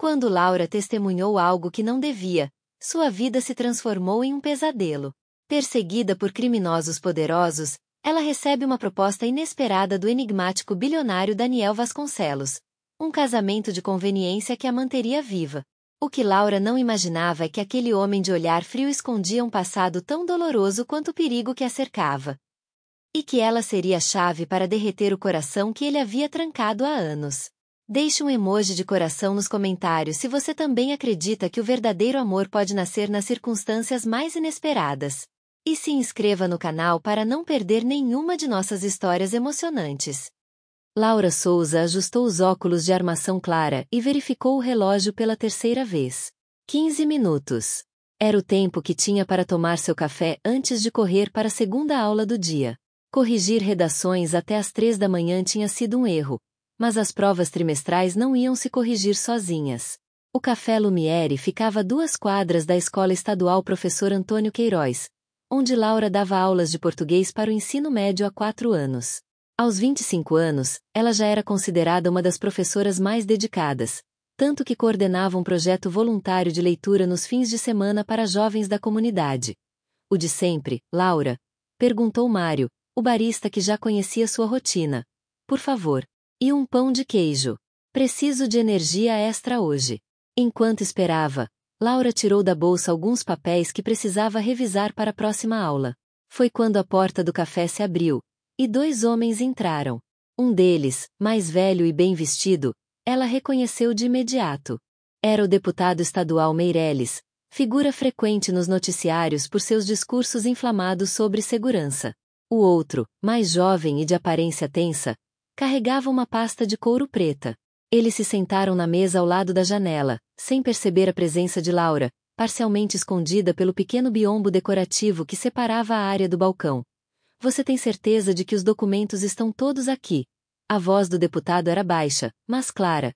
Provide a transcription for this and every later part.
Quando Laura testemunhou algo que não devia, sua vida se transformou em um pesadelo. Perseguida por criminosos poderosos, ela recebe uma proposta inesperada do enigmático bilionário Daniel Vasconcelos. Um casamento de conveniência que a manteria viva. O que Laura não imaginava é que aquele homem de olhar frio escondia um passado tão doloroso quanto o perigo que a cercava. E que ela seria a chave para derreter o coração que ele havia trancado há anos. Deixe um emoji de coração nos comentários se você também acredita que o verdadeiro amor pode nascer nas circunstâncias mais inesperadas. E se inscreva no canal para não perder nenhuma de nossas histórias emocionantes. Laura Souza ajustou os óculos de armação clara e verificou o relógio pela terceira vez. 15 minutos. Era o tempo que tinha para tomar seu café antes de correr para a segunda aula do dia. Corrigir redações até às 3 da manhã tinha sido um erro, mas as provas trimestrais não iam se corrigir sozinhas. O Café Lumiere ficava a 2 quadras da Escola Estadual Professor Antônio Queiroz, onde Laura dava aulas de português para o ensino médio há 4 anos. Aos 25 anos, ela já era considerada uma das professoras mais dedicadas, tanto que coordenava um projeto voluntário de leitura nos fins de semana para jovens da comunidade. O de sempre, Laura? Perguntou Mário, o barista que já conhecia sua rotina. Por favor. E um pão de queijo. Preciso de energia extra hoje. Enquanto esperava, Laura tirou da bolsa alguns papéis que precisava revisar para a próxima aula. Foi quando a porta do café se abriu, e 2 homens entraram. Um deles, mais velho e bem vestido, ela reconheceu de imediato. Era o deputado estadual Meireles, figura frequente nos noticiários por seus discursos inflamados sobre segurança. O outro, mais jovem e de aparência tensa, carregava uma pasta de couro preta. Eles se sentaram na mesa ao lado da janela, sem perceber a presença de Laura, parcialmente escondida pelo pequeno biombo decorativo que separava a área do balcão. Você tem certeza de que os documentos estão todos aqui? A voz do deputado era baixa, mas clara.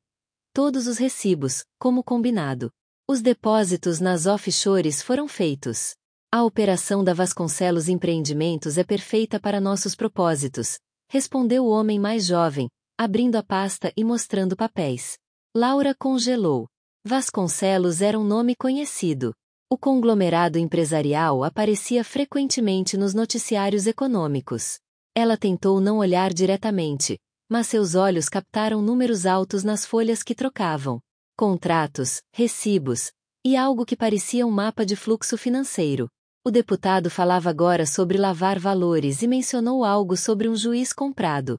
Todos os recibos, como combinado. Os depósitos nas offshores foram feitos. A operação da Vasconcelos Empreendimentos é perfeita para nossos propósitos, respondeu o homem mais jovem, abrindo a pasta e mostrando papéis. Laura congelou. Vasconcelos era um nome conhecido. O conglomerado empresarial aparecia frequentemente nos noticiários econômicos. Ela tentou não olhar diretamente, mas seus olhos captaram números altos nas folhas que trocavam. Contratos, recibos, e algo que parecia um mapa de fluxo financeiro. O deputado falava agora sobre lavar valores e mencionou algo sobre um juiz comprado.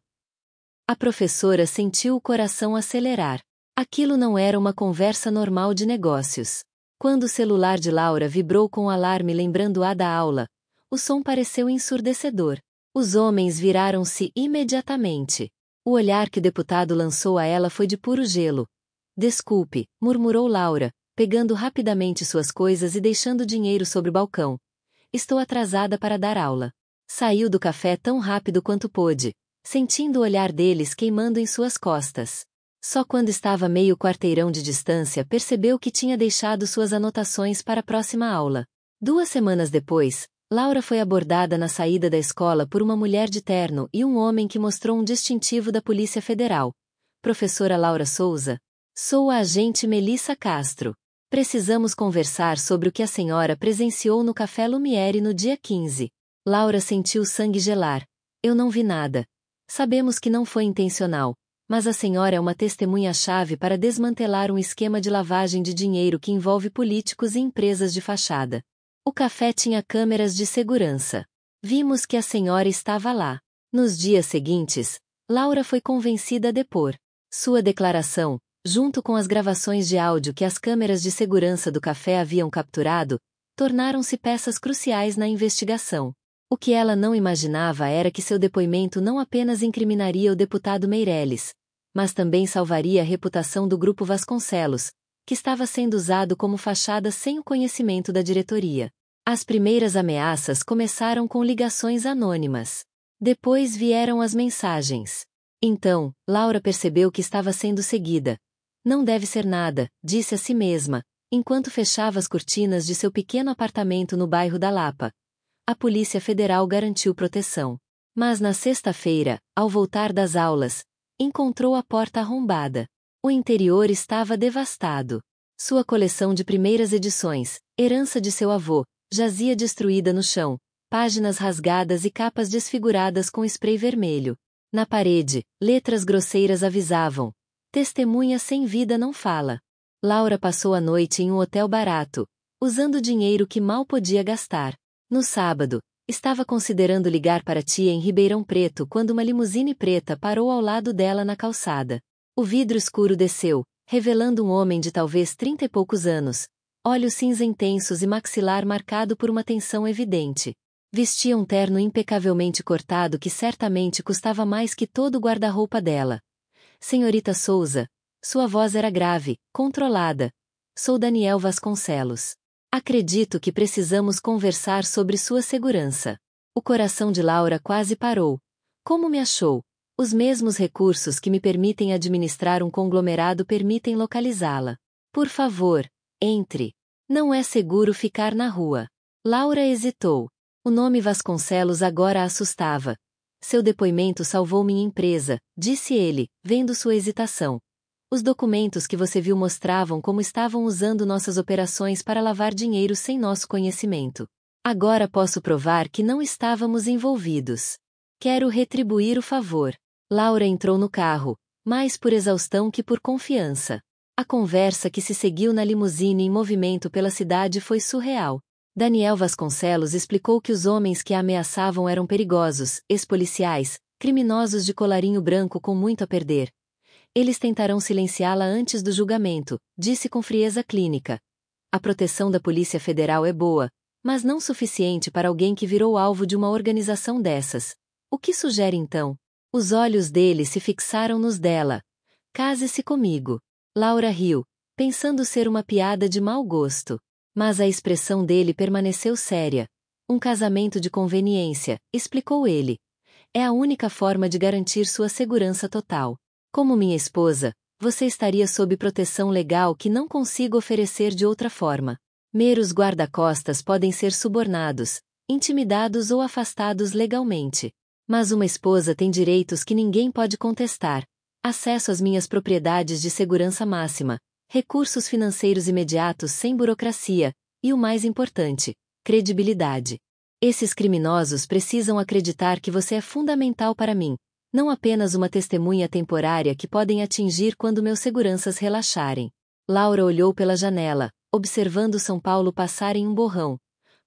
A professora sentiu o coração acelerar. Aquilo não era uma conversa normal de negócios. Quando o celular de Laura vibrou com o alarme lembrando-a da aula, o som pareceu ensurdecedor. Os homens viraram-se imediatamente. O olhar que o deputado lançou a ela foi de puro gelo. Desculpe, murmurou Laura, pegando rapidamente suas coisas e deixando o dinheiro sobre o balcão. Estou atrasada para dar aula. Saiu do café tão rápido quanto pôde, sentindo o olhar deles queimando em suas costas. Só quando estava a meio quarteirão de distância percebeu que tinha deixado suas anotações para a próxima aula. 2 semanas depois, Laura foi abordada na saída da escola por uma mulher de terno e um homem que mostrou um distintivo da Polícia Federal. Professora Laura Souza? Sou a agente Melissa Castro. Precisamos conversar sobre o que a senhora presenciou no Café Lumiere no dia 15. Laura sentiu o sangue gelar. Eu não vi nada. Sabemos que não foi intencional. Mas a senhora é uma testemunha-chave para desmantelar um esquema de lavagem de dinheiro que envolve políticos e empresas de fachada. O café tinha câmeras de segurança. Vimos que a senhora estava lá. Nos dias seguintes, Laura foi convencida a depor. Sua declaração, junto com as gravações de áudio que as câmeras de segurança do café haviam capturado, tornaram-se peças cruciais na investigação. O que ela não imaginava era que seu depoimento não apenas incriminaria o deputado Meireles, mas também salvaria a reputação do Grupo Vasconcelos, que estava sendo usado como fachada sem o conhecimento da diretoria. As primeiras ameaças começaram com ligações anônimas. Depois vieram as mensagens. Então, Laura percebeu que estava sendo seguida. Não deve ser nada, disse a si mesma, enquanto fechava as cortinas de seu pequeno apartamento no bairro da Lapa. A Polícia Federal garantiu proteção. Mas na sexta-feira, ao voltar das aulas, encontrou a porta arrombada. O interior estava devastado. Sua coleção de primeiras edições, herança de seu avô, jazia destruída no chão, páginas rasgadas e capas desfiguradas com spray vermelho. Na parede, letras grosseiras avisavam: testemunha sem vida não fala. Laura passou a noite em um hotel barato, usando dinheiro que mal podia gastar. No sábado, estava considerando ligar para a tia em Ribeirão Preto quando uma limusine preta parou ao lado dela na calçada. O vidro escuro desceu, revelando um homem de talvez 30 e poucos anos, olhos cinza intensos e maxilar marcado por uma tensão evidente. Vestia um terno impecavelmente cortado que certamente custava mais que todo o guarda-roupa dela. Senhorita Souza. Sua voz era grave, controlada. Sou Daniel Vasconcelos. Acredito que precisamos conversar sobre sua segurança. O coração de Laura quase parou. Como me achou? Os mesmos recursos que me permitem administrar um conglomerado permitem localizá-la. Por favor, entre. Não é seguro ficar na rua. Laura hesitou. O nome Vasconcelos agora a assustava. Seu depoimento salvou minha empresa, disse ele, vendo sua hesitação. Os documentos que você viu mostravam como estavam usando nossas operações para lavar dinheiro sem nosso conhecimento. Agora posso provar que não estávamos envolvidos. Quero retribuir o favor. Laura entrou no carro, mais por exaustão que por confiança. A conversa que se seguiu na limusine em movimento pela cidade foi surreal. Daniel Vasconcelos explicou que os homens que a ameaçavam eram perigosos, ex-policiais, criminosos de colarinho branco com muito a perder. Eles tentarão silenciá-la antes do julgamento, disse com frieza clínica. A proteção da Polícia Federal é boa, mas não suficiente para alguém que virou alvo de uma organização dessas. O que sugere então? Os olhos dele se fixaram nos dela. Case-se comigo. Laura riu, pensando ser uma piada de mau gosto. Mas a expressão dele permaneceu séria. Um casamento de conveniência, explicou ele. É a única forma de garantir sua segurança total. Como minha esposa, você estaria sob proteção legal que não consigo oferecer de outra forma. Meros guarda-costas podem ser subornados, intimidados ou afastados legalmente. Mas uma esposa tem direitos que ninguém pode contestar. Acesso às minhas propriedades de segurança máxima, recursos financeiros imediatos sem burocracia, e o mais importante, credibilidade. Esses criminosos precisam acreditar que você é fundamental para mim, não apenas uma testemunha temporária que podem atingir quando meus seguranças relaxarem. Laura olhou pela janela, observando São Paulo passar em um borrão.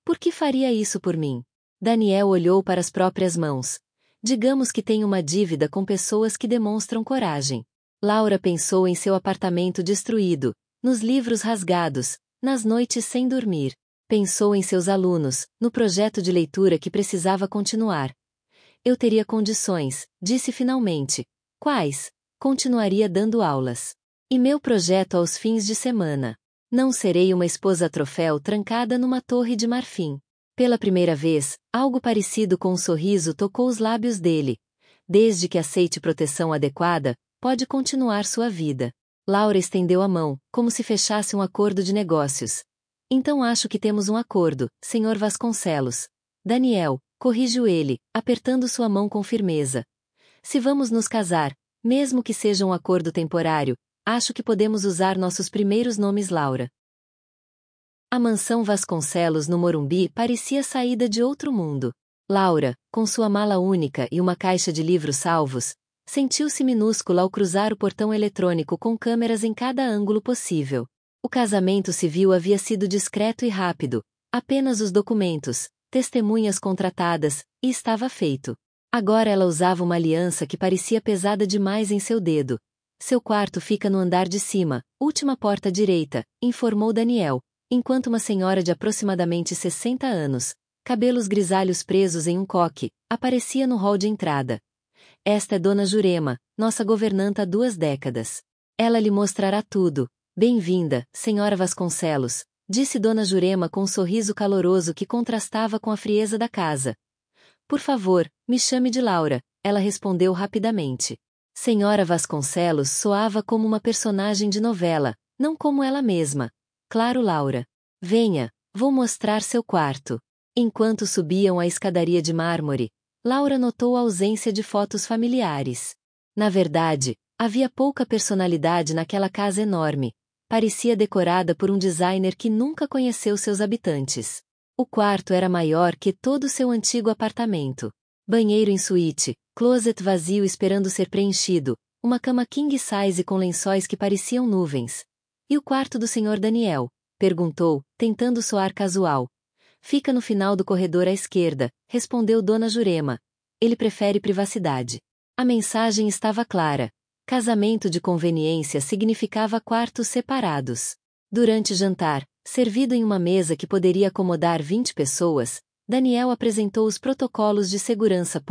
Por que faria isso por mim? Daniel olhou para as próprias mãos. Digamos que tem uma dívida com pessoas que demonstram coragem. Laura pensou em seu apartamento destruído, nos livros rasgados, nas noites sem dormir. Pensou em seus alunos, no projeto de leitura que precisava continuar. Eu teria condições, disse finalmente. Quais? Continuaria dando aulas. E meu projeto aos fins de semana. Não serei uma esposa troféu trancada numa torre de marfim. Pela primeira vez, algo parecido com um sorriso tocou os lábios dele. Desde que aceite proteção adequada, pode continuar sua vida. Laura estendeu a mão, como se fechasse um acordo de negócios. Então acho que temos um acordo, Sr. Vasconcelos. Daniel, corrigiu ele, apertando sua mão com firmeza. Se vamos nos casar, mesmo que seja um acordo temporário, acho que podemos usar nossos primeiros nomes Laura. A mansão Vasconcelos no Morumbi parecia saída de outro mundo. Laura, com sua mala única e uma caixa de livros salvos, sentiu-se minúscula ao cruzar o portão eletrônico com câmeras em cada ângulo possível. O casamento civil havia sido discreto e rápido, apenas os documentos, testemunhas contratadas, e estava feito. Agora ela usava uma aliança que parecia pesada demais em seu dedo. Seu quarto fica no andar de cima, última porta direita, informou Daniel, enquanto uma senhora de aproximadamente 60 anos, cabelos grisalhos presos em um coque, aparecia no hall de entrada. Esta é Dona Jurema, nossa governanta há 2 décadas. Ela lhe mostrará tudo. Bem-vinda, Senhora Vasconcelos, disse Dona Jurema com um sorriso caloroso que contrastava com a frieza da casa. Por favor, me chame de Laura, ela respondeu rapidamente. Senhora Vasconcelos soava como uma personagem de novela, não como ela mesma. Claro, Laura. Venha, vou mostrar seu quarto. Enquanto subiam a escadaria de mármore, Laura notou a ausência de fotos familiares. Na verdade, Havia pouca personalidade naquela casa enorme. Parecia decorada por um designer que nunca conheceu seus habitantes. O quarto era maior que todo seu antigo apartamento. Banheiro em suíte, closet vazio esperando ser preenchido, uma cama king size com lençóis que pareciam nuvens. E o quarto do Sr. Daniel? Perguntou, tentando soar casual. Fica no final do corredor à esquerda, respondeu Dona Jurema. Ele prefere privacidade. A mensagem estava clara. Casamento de conveniência significava quartos separados. Durante jantar, servido em uma mesa que poderia acomodar 20 pessoas, Daniel apresentou os protocolos de segurança.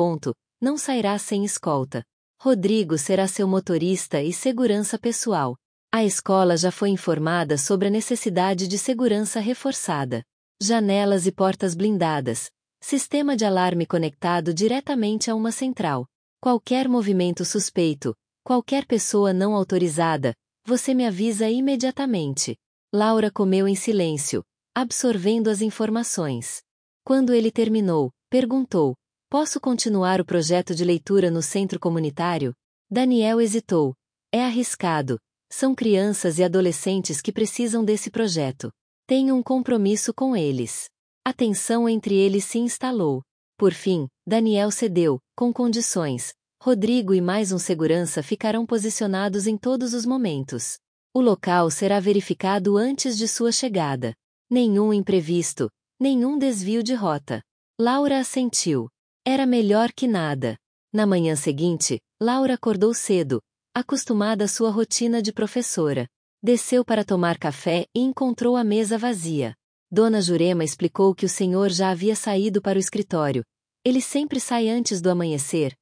Não sairá sem escolta. Rodrigo será seu motorista e segurança pessoal. A escola já foi informada sobre a necessidade de segurança reforçada. Janelas e portas blindadas. Sistema de alarme conectado diretamente a uma central. Qualquer movimento suspeito, qualquer pessoa não autorizada, você me avisa imediatamente. Laura comeu em silêncio, absorvendo as informações. Quando ele terminou, perguntou: posso continuar o projeto de leitura no centro comunitário? Daniel hesitou. É arriscado. São crianças e adolescentes que precisam desse projeto. Tenho um compromisso com eles. A tensão entre eles se instalou. Por fim, Daniel cedeu, com condições. Rodrigo e mais um segurança ficarão posicionados em todos os momentos. O local será verificado antes de sua chegada. Nenhum imprevisto, nenhum desvio de rota. Laura assentiu. Era melhor que nada. Na manhã seguinte, Laura acordou cedo, acostumada à sua rotina de professora. Desceu para tomar café e encontrou a mesa vazia. Dona Jurema explicou que o senhor já havia saído para o escritório. Ele sempre sai antes do amanhecer.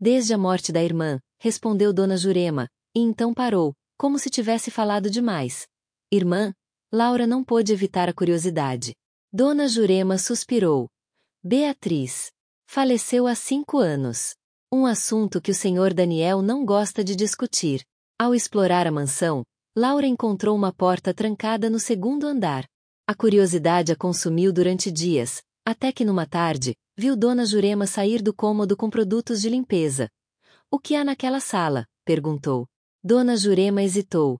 Desde a morte da irmã, respondeu Dona Jurema, e então parou, como se tivesse falado demais. Irmã? Laura não pôde evitar a curiosidade. Dona Jurema suspirou. Beatriz. Faleceu há 5 anos. Um assunto que o senhor Daniel não gosta de discutir. Ao explorar a mansão, Laura encontrou uma porta trancada no 2º andar. A curiosidade a consumiu durante dias, até que numa tarde, viu Dona Jurema sair do cômodo com produtos de limpeza. O que há naquela sala? Perguntou. Dona Jurema hesitou.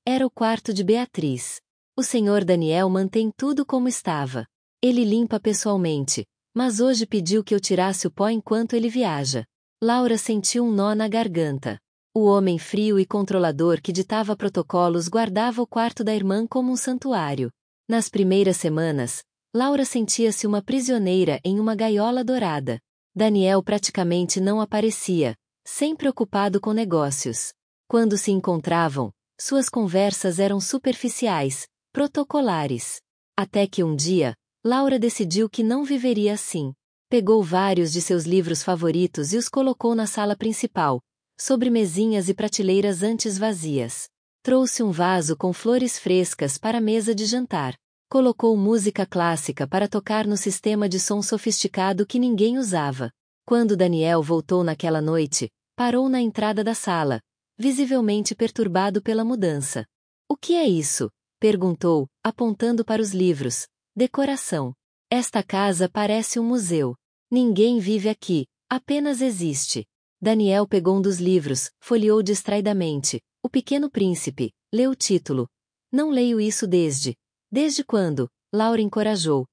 Era o quarto de Beatriz. O senhor Daniel mantém tudo como estava. Ele limpa pessoalmente, mas hoje pediu que eu tirasse o pó enquanto ele viaja. Laura sentiu um nó na garganta. O homem frio e controlador que ditava protocolos guardava o quarto da irmã como um santuário. Nas primeiras semanas, Laura sentia-se uma prisioneira em uma gaiola dourada. Daniel praticamente não aparecia, sempre ocupado com negócios. Quando se encontravam, suas conversas eram superficiais, protocolares. Até que um dia, Laura decidiu que não viveria assim. Pegou vários de seus livros favoritos e os colocou na sala principal, sobre mesinhas e prateleiras antes vazias. Trouxe um vaso com flores frescas para a mesa de jantar. Colocou música clássica para tocar no sistema de som sofisticado que ninguém usava. Quando Daniel voltou naquela noite, parou na entrada da sala, visivelmente perturbado pela mudança. O que é isso? Perguntou, apontando para os livros. Decoração. Esta casa parece um museu. Ninguém vive aqui, apenas existe. Daniel pegou um dos livros, folheou distraidamente. O Pequeno Príncipe. Leu o título. Não leio isso desde. Desde quando? Laura encorajou.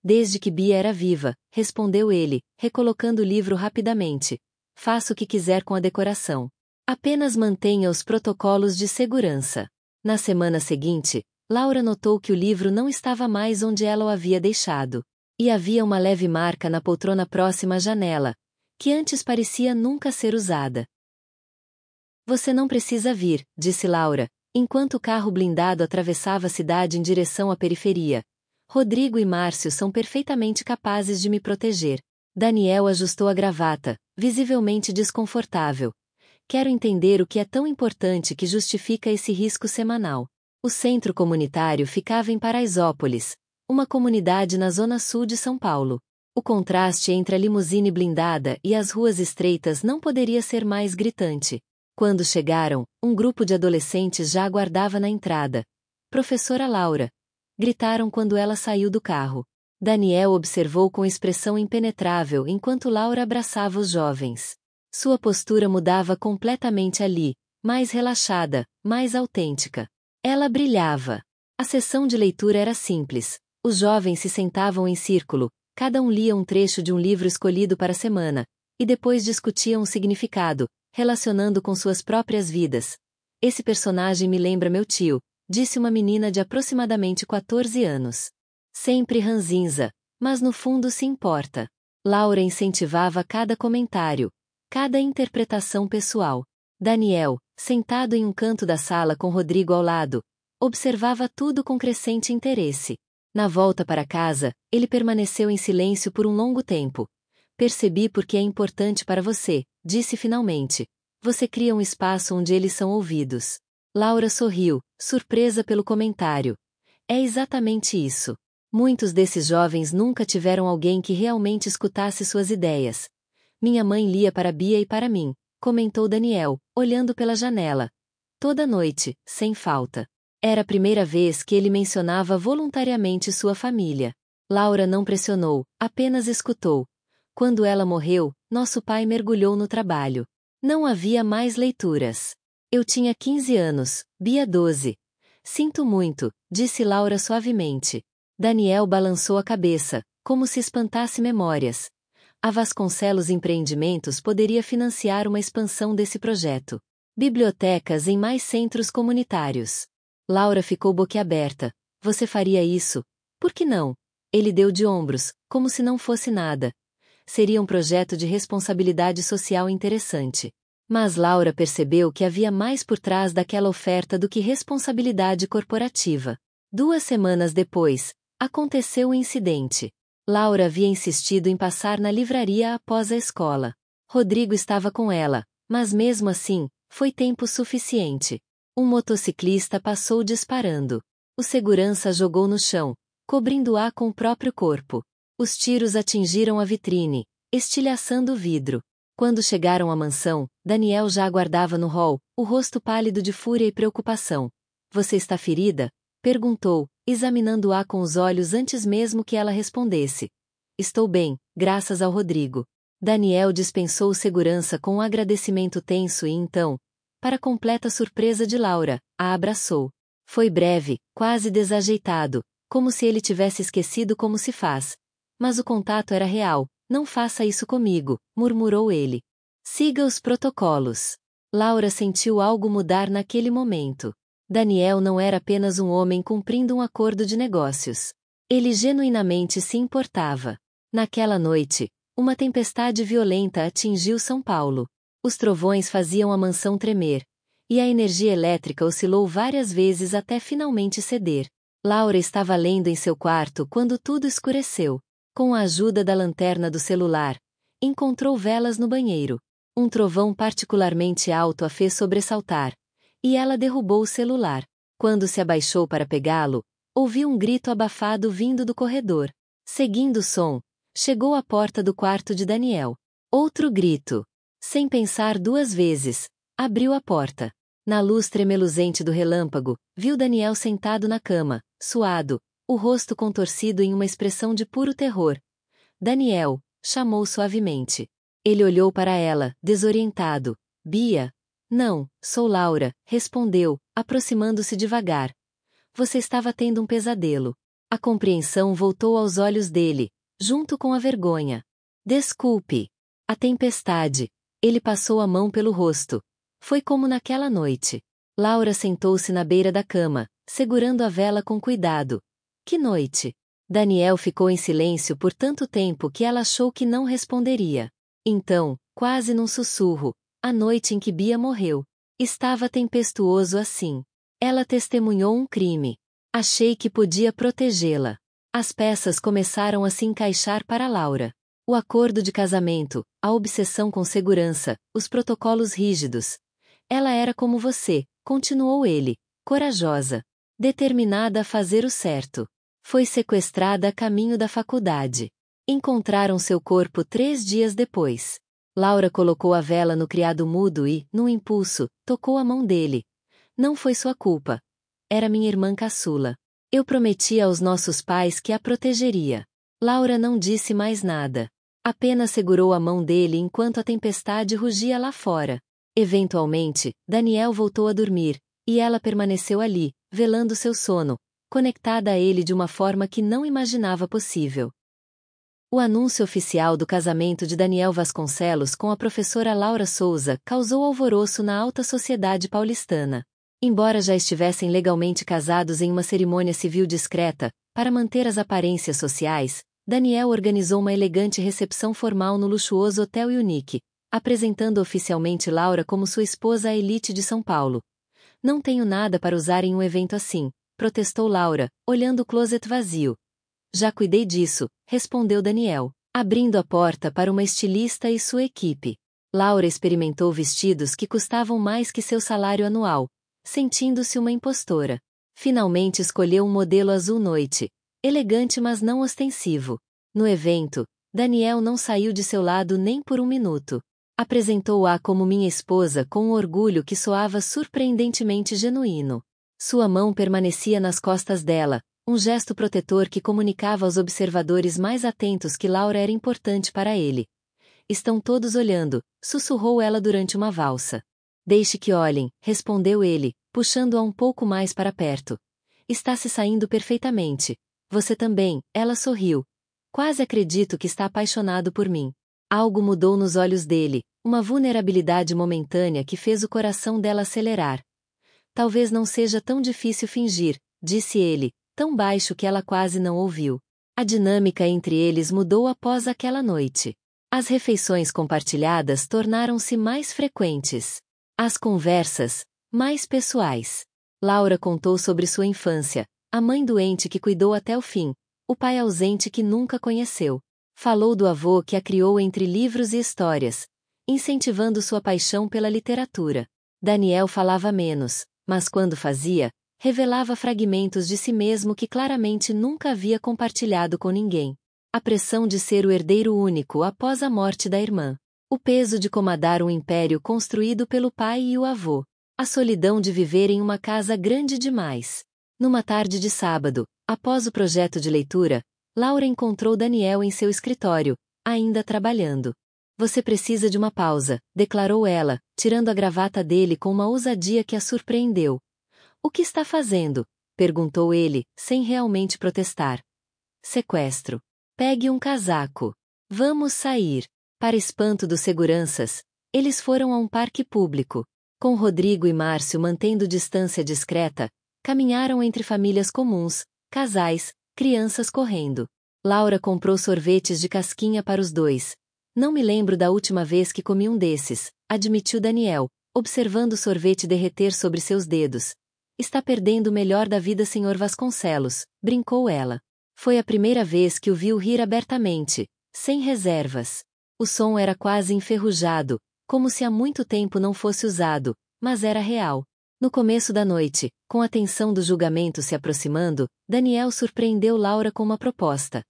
Desde que Bia era viva, respondeu ele, recolocando o livro rapidamente. Faça o que quiser com a decoração. Apenas mantenha os protocolos de segurança. Na semana seguinte, Laura notou que o livro não estava mais onde ela o havia deixado. E havia uma leve marca na poltrona próxima à janela, que antes parecia nunca ser usada. Você não precisa vir, disse Laura, enquanto o carro blindado atravessava a cidade em direção à periferia. Rodrigo e Márcio são perfeitamente capazes de me proteger. Daniel ajustou a gravata, visivelmente desconfortável. Quero entender o que é tão importante que justifica esse risco semanal. O centro comunitário ficava em Paraisópolis, uma comunidade na zona sul de São Paulo. O contraste entre a limusine blindada e as ruas estreitas não poderia ser mais gritante. Quando chegaram, um grupo de adolescentes já aguardava na entrada. Professora Laura. Gritaram quando ela saiu do carro. Daniel observou com expressão impenetrável enquanto Laura abraçava os jovens. Sua postura mudava completamente ali, mais relaxada, mais autêntica. Ela brilhava. A sessão de leitura era simples. Os jovens se sentavam em círculo, cada um lia um trecho de um livro escolhido para a semana, e depois discutiam o significado, relacionando com suas próprias vidas. Esse personagem me lembra meu tio, disse uma menina de aproximadamente 14 anos. Sempre ranzinza, mas no fundo se importa. Laura incentivava cada comentário, cada interpretação pessoal. Daniel, sentado em um canto da sala com Rodrigo ao lado, observava tudo com crescente interesse. Na volta para casa, ele permaneceu em silêncio por um longo tempo. Percebi porque é importante para você, disse finalmente. Você cria um espaço onde eles são ouvidos. Laura sorriu, surpresa pelo comentário. É exatamente isso. Muitos desses jovens nunca tiveram alguém que realmente escutasse suas ideias. Minha mãe lia para Bia e para mim, comentou Daniel, olhando pela janela. Toda noite, sem falta. Era a primeira vez que ele mencionava voluntariamente sua família. Laura não pressionou, apenas escutou. Quando ela morreu, nosso pai mergulhou no trabalho. Não havia mais leituras. Eu tinha 15 anos, Bia 12. Sinto muito, disse Laura suavemente. Daniel balançou a cabeça, como se espantasse memórias. A Vasconcelos Empreendimentos poderia financiar uma expansão desse projeto. Bibliotecas em mais centros comunitários. Laura ficou boquiaberta. Você faria isso? Por que não? Ele deu de ombros, como se não fosse nada. Seria um projeto de responsabilidade social interessante. Mas Laura percebeu que havia mais por trás daquela oferta do que responsabilidade corporativa. 2 semanas depois, aconteceu o incidente. Laura havia insistido em passar na livraria após a escola. Rodrigo estava com ela, mas mesmo assim, foi tempo suficiente. Um motociclista passou disparando. O segurança jogou no chão, cobrindo-a com o próprio corpo. Os tiros atingiram a vitrine, estilhaçando o vidro. Quando chegaram à mansão, Daniel já aguardava no hall, o rosto pálido de fúria e preocupação. Você está ferida? Perguntou, examinando-a com os olhos antes mesmo que ela respondesse. Estou bem, graças ao Rodrigo. Daniel dispensou o segurança com um agradecimento tenso e então, para completa surpresa de Laura, a abraçou. Foi breve, quase desajeitado, como se ele tivesse esquecido como se faz. Mas o contato era real. Não faça isso comigo, murmurou ele. Siga os protocolos. Laura sentiu algo mudar naquele momento. Daniel não era apenas um homem cumprindo um acordo de negócios. Ele genuinamente se importava. Naquela noite, uma tempestade violenta atingiu São Paulo. Os trovões faziam a mansão tremer. E a energia elétrica oscilou várias vezes até finalmente ceder. Laura estava lendo em seu quarto quando tudo escureceu. Com a ajuda da lanterna do celular, encontrou velas no banheiro. Um trovão particularmente alto a fez sobressaltar. E ela derrubou o celular. Quando se abaixou para pegá-lo, ouviu um grito abafado vindo do corredor. Seguindo o som, chegou à porta do quarto de Daniel. Outro grito. Sem pensar 2 vezes, abriu a porta. Na luz tremeluzente do relâmpago, viu Daniel sentado na cama, suado, o rosto contorcido em uma expressão de puro terror. Daniel, chamou suavemente. Ele olhou para ela, desorientado. Bia? Não, sou Laura, respondeu, aproximando-se devagar. Você estava tendo um pesadelo. A compreensão voltou aos olhos dele, junto com a vergonha. Desculpe. A tempestade. Ele passou a mão pelo rosto. Foi como naquela noite. Laura sentou-se na beira da cama, segurando a vela com cuidado. Que noite! Daniel ficou em silêncio por tanto tempo que ela achou que não responderia. Então, quase num sussurro, a noite em que Bia morreu. Estava tempestuoso assim. Ela testemunhou um crime. Achei que podia protegê-la. As peças começaram a se encaixar para Laura. O acordo de casamento, a obsessão com segurança, os protocolos rígidos. Ela era como você, continuou ele, corajosa, determinada a fazer o certo. Foi sequestrada a caminho da faculdade. Encontraram seu corpo 3 dias depois. Laura colocou a vela no criado mudo e, num impulso, tocou a mão dele. Não foi sua culpa. Era minha irmã caçula. Eu prometi aos nossos pais que a protegeria. Laura não disse mais nada. Apenas segurou a mão dele enquanto a tempestade rugia lá fora. Eventualmente, Daniel voltou a dormir, e ela permaneceu ali, velando seu sono, conectada a ele de uma forma que não imaginava possível. O anúncio oficial do casamento de Daniel Vasconcelos com a professora Laura Souza causou alvoroço na alta sociedade paulistana. Embora já estivessem legalmente casados em uma cerimônia civil discreta, para manter as aparências sociais, Daniel organizou uma elegante recepção formal no luxuoso Hotel Unique, apresentando oficialmente Laura como sua esposa à elite de São Paulo. Não tenho nada para usar em um evento assim, protestou Laura, olhando o closet vazio. Já cuidei disso, respondeu Daniel, abrindo a porta para uma estilista e sua equipe. Laura experimentou vestidos que custavam mais que seu salário anual, sentindo-se uma impostora. Finalmente escolheu um modelo azul noite, elegante mas não ostensivo. No evento, Daniel não saiu de seu lado nem por um minuto. Apresentou-a como minha esposa com um orgulho que soava surpreendentemente genuíno. Sua mão permanecia nas costas dela, um gesto protetor que comunicava aos observadores mais atentos que Laura era importante para ele. Estão todos olhando, sussurrou ela durante uma valsa. Deixe que olhem, respondeu ele, puxando-a um pouco mais para perto. Está se saindo perfeitamente. Você também, ela sorriu. Quase acredito que está apaixonado por mim. Algo mudou nos olhos dele, uma vulnerabilidade momentânea que fez o coração dela acelerar. Talvez não seja tão difícil fingir, disse ele, tão baixo que ela quase não ouviu. A dinâmica entre eles mudou após aquela noite. As refeições compartilhadas tornaram-se mais frequentes. As conversas, mais pessoais. Laura contou sobre sua infância, a mãe doente que cuidou até o fim, o pai ausente que nunca conheceu. Falou do avô que a criou entre livros e histórias, incentivando sua paixão pela literatura. Daniel falava menos, mas quando fazia, revelava fragmentos de si mesmo que claramente nunca havia compartilhado com ninguém. A pressão de ser o herdeiro único após a morte da irmã. O peso de comandar um império construído pelo pai e o avô. A solidão de viver em uma casa grande demais. Numa tarde de sábado, após o projeto de leitura, Laura encontrou Daniel em seu escritório, ainda trabalhando. Você precisa de uma pausa, declarou ela, tirando a gravata dele com uma ousadia que a surpreendeu. O que está fazendo? Perguntou ele, sem realmente protestar. Sequestro. Pegue um casaco. Vamos sair. Para espanto dos seguranças, eles foram a um parque público. Com Rodrigo e Márcio mantendo distância discreta, caminharam entre famílias comuns, casais, crianças correndo. Laura comprou sorvetes de casquinha para os dois. Não me lembro da última vez que comi um desses, admitiu Daniel, observando o sorvete derreter sobre seus dedos. Está perdendo o melhor da vida, Sr. Vasconcelos, brincou ela. Foi a primeira vez que o viu rir abertamente, sem reservas. O som era quase enferrujado, como se há muito tempo não fosse usado, mas era real. No começo da noite, com a tensão do julgamento se aproximando, Daniel surpreendeu Laura com uma proposta.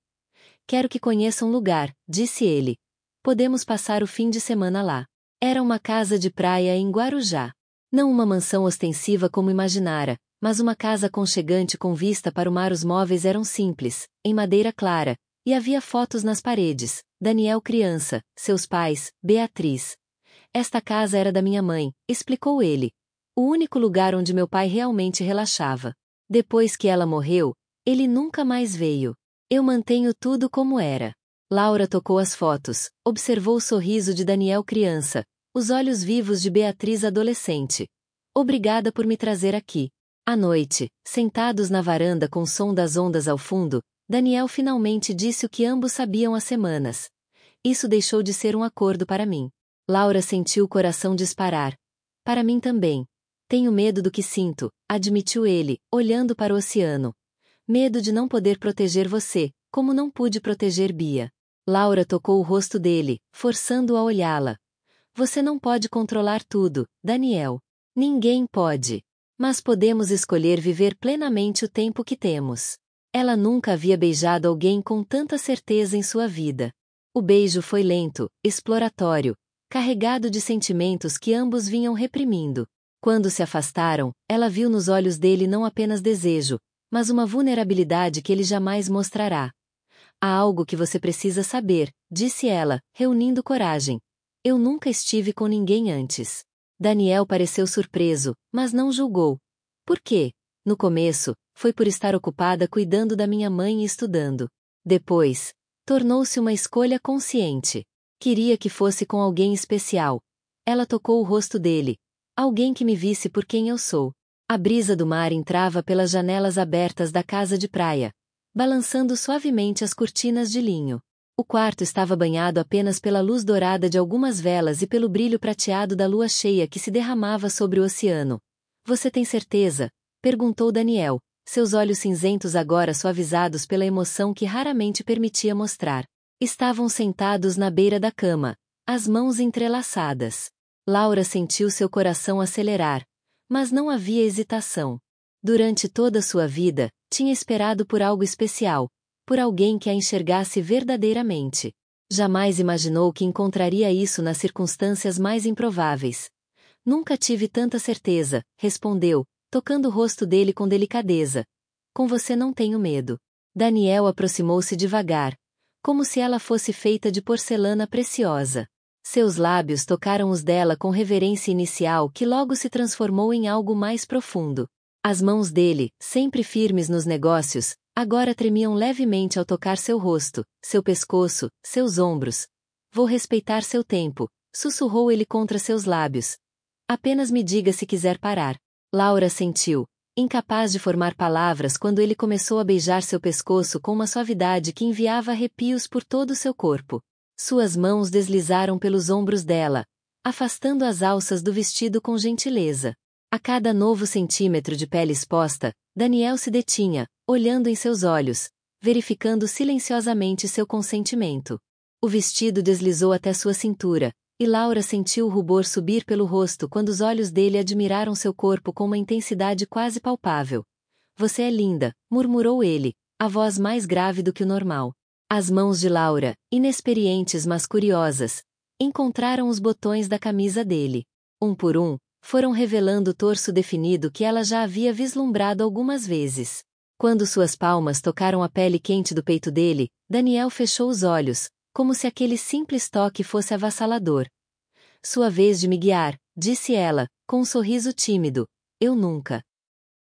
Quero que conheça um lugar, disse ele. Podemos passar o fim de semana lá. Era uma casa de praia em Guarujá. Não uma mansão ostensiva como imaginara, mas uma casa aconchegante com vista para o mar. Os móveis eram simples, em madeira clara, e havia fotos nas paredes. Daniel criança, seus pais, Beatriz. Esta casa era da minha mãe, explicou ele. O único lugar onde meu pai realmente relaxava. Depois que ela morreu, ele nunca mais veio. Eu mantenho tudo como era. Laura tocou as fotos, observou o sorriso de Daniel criança, os olhos vivos de Beatriz adolescente. Obrigada por me trazer aqui. À noite, sentados na varanda com o som das ondas ao fundo, Daniel finalmente disse o que ambos sabiam há semanas. Isso deixou de ser um acordo para mim. Laura sentiu o coração disparar. Para mim também. Tenho medo do que sinto, admitiu ele, olhando para o oceano. Medo de não poder proteger você, como não pude proteger Bia. Laura tocou o rosto dele, forçando-o a olhá-la. Você não pode controlar tudo, Daniel. Ninguém pode. Mas podemos escolher viver plenamente o tempo que temos. Ela nunca havia beijado alguém com tanta certeza em sua vida. O beijo foi lento, exploratório, carregado de sentimentos que ambos vinham reprimindo. Quando se afastaram, ela viu nos olhos dele não apenas desejo, mas uma vulnerabilidade que ele jamais mostrará. Há algo que você precisa saber, disse ela, reunindo coragem. Eu nunca estive com ninguém antes. Daniel pareceu surpreso, mas não julgou. Por quê? No começo, foi por estar ocupada cuidando da minha mãe e estudando. Depois, tornou-se uma escolha consciente. Queria que fosse com alguém especial. Ela tocou o rosto dele. Alguém que me visse por quem eu sou. A brisa do mar entrava pelas janelas abertas da casa de praia, balançando suavemente as cortinas de linho. O quarto estava banhado apenas pela luz dourada de algumas velas e pelo brilho prateado da lua cheia que se derramava sobre o oceano. Você tem certeza? Perguntou Daniel, seus olhos cinzentos agora suavizados pela emoção que raramente permitia mostrar. Estavam sentados na beira da cama, as mãos entrelaçadas. Laura sentiu seu coração acelerar, mas não havia hesitação. Durante toda sua vida, tinha esperado por algo especial, por alguém que a enxergasse verdadeiramente. Jamais imaginou que encontraria isso nas circunstâncias mais improváveis. Nunca tive tanta certeza, respondeu, tocando o rosto dele com delicadeza. Com você não tenho medo. Daniel aproximou-se devagar, como se ela fosse feita de porcelana preciosa. Seus lábios tocaram os dela com reverência inicial que logo se transformou em algo mais profundo. As mãos dele, sempre firmes nos negócios, agora tremiam levemente ao tocar seu rosto, seu pescoço, seus ombros. Vou respeitar seu tempo, sussurrou ele contra seus lábios. Apenas me diga se quiser parar. Laura sentiu, incapaz de formar palavras quando ele começou a beijar seu pescoço com uma suavidade que enviava arrepios por todo o seu corpo. Suas mãos deslizaram pelos ombros dela, afastando as alças do vestido com gentileza. A cada novo centímetro de pele exposta, Daniel se detinha, olhando em seus olhos, verificando silenciosamente seu consentimento. O vestido deslizou até sua cintura, e Laura sentiu o rubor subir pelo rosto quando os olhos dele admiraram seu corpo com uma intensidade quase palpável. Você é linda, murmurou ele, a voz mais grave do que o normal. As mãos de Laura, inexperientes mas curiosas, encontraram os botões da camisa dele. Um por um, foram revelando o torso definido que ela já havia vislumbrado algumas vezes. Quando suas palmas tocaram a pele quente do peito dele, Daniel fechou os olhos, como se aquele simples toque fosse avassalador. Sua vez de me guiar, disse ela, com um sorriso tímido. Eu nunca.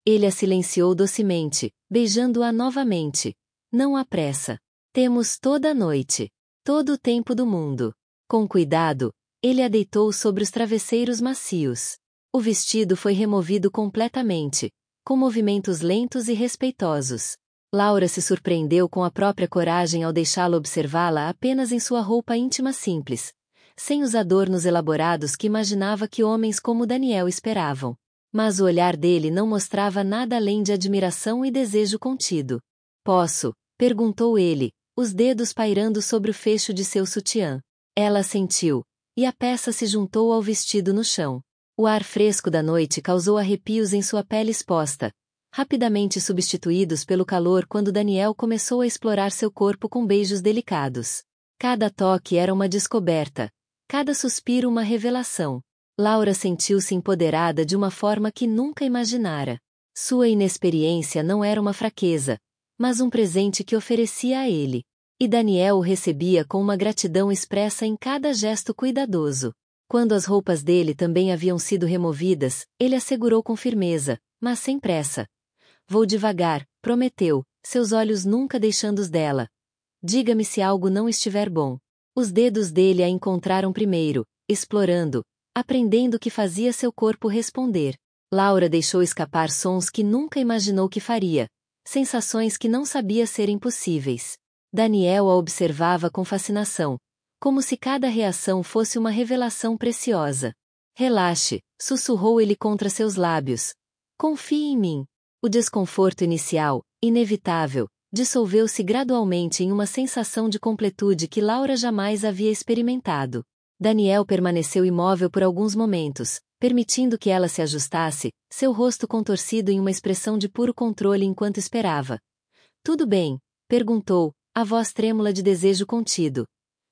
Ele a silenciou docemente, beijando-a novamente. Não há pressa. Temos toda a noite. Todo o tempo do mundo. Com cuidado, ele a deitou sobre os travesseiros macios. O vestido foi removido completamente, com movimentos lentos e respeitosos. Laura se surpreendeu com a própria coragem ao deixá-lo observá-la apenas em sua roupa íntima simples, sem os adornos elaborados que imaginava que homens como Daniel esperavam. Mas o olhar dele não mostrava nada além de admiração e desejo contido. Posso? Perguntou ele, os dedos pairando sobre o fecho de seu sutiã. Ela assentiu, e a peça se juntou ao vestido no chão. O ar fresco da noite causou arrepios em sua pele exposta, rapidamente substituídos pelo calor quando Daniel começou a explorar seu corpo com beijos delicados. Cada toque era uma descoberta, cada suspiro uma revelação. Laura sentiu-se empoderada de uma forma que nunca imaginara. Sua inexperiência não era uma fraqueza, mas um presente que oferecia a ele. E Daniel o recebia com uma gratidão expressa em cada gesto cuidadoso. Quando as roupas dele também haviam sido removidas, ele assegurou com firmeza, mas sem pressa. Vou devagar, prometeu, seus olhos nunca deixando os dela. Diga-me se algo não estiver bom. Os dedos dele a encontraram primeiro, explorando, aprendendo o que fazia seu corpo responder. Laura deixou escapar sons que nunca imaginou que faria, sensações que não sabia serem possíveis. Daniel a observava com fascinação, como se cada reação fosse uma revelação preciosa. Relaxe, sussurrou ele contra seus lábios. Confie em mim. O desconforto inicial, inevitável, dissolveu-se gradualmente em uma sensação de completude que Laura jamais havia experimentado. Daniel permaneceu imóvel por alguns momentos, permitindo que ela se ajustasse, seu rosto contorcido em uma expressão de puro controle enquanto esperava. Tudo bem? Perguntou, a voz trêmula de desejo contido.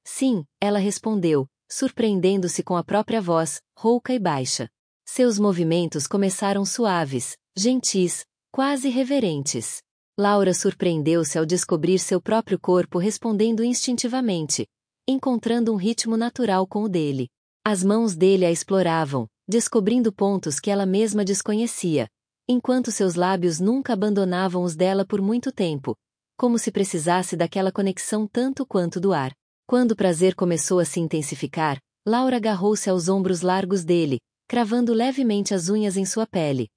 Sim, ela respondeu, surpreendendo-se com a própria voz, rouca e baixa. Seus movimentos começaram suaves, gentis, quase reverentes. Laura surpreendeu-se ao descobrir seu próprio corpo respondendo instintivamente, encontrando um ritmo natural com o dele. As mãos dele a exploravam, descobrindo pontos que ela mesma desconhecia, enquanto seus lábios nunca abandonavam os dela por muito tempo, como se precisasse daquela conexão tanto quanto do ar. Quando o prazer começou a se intensificar, Laura agarrou-se aos ombros largos dele, cravando levemente as unhas em sua pele.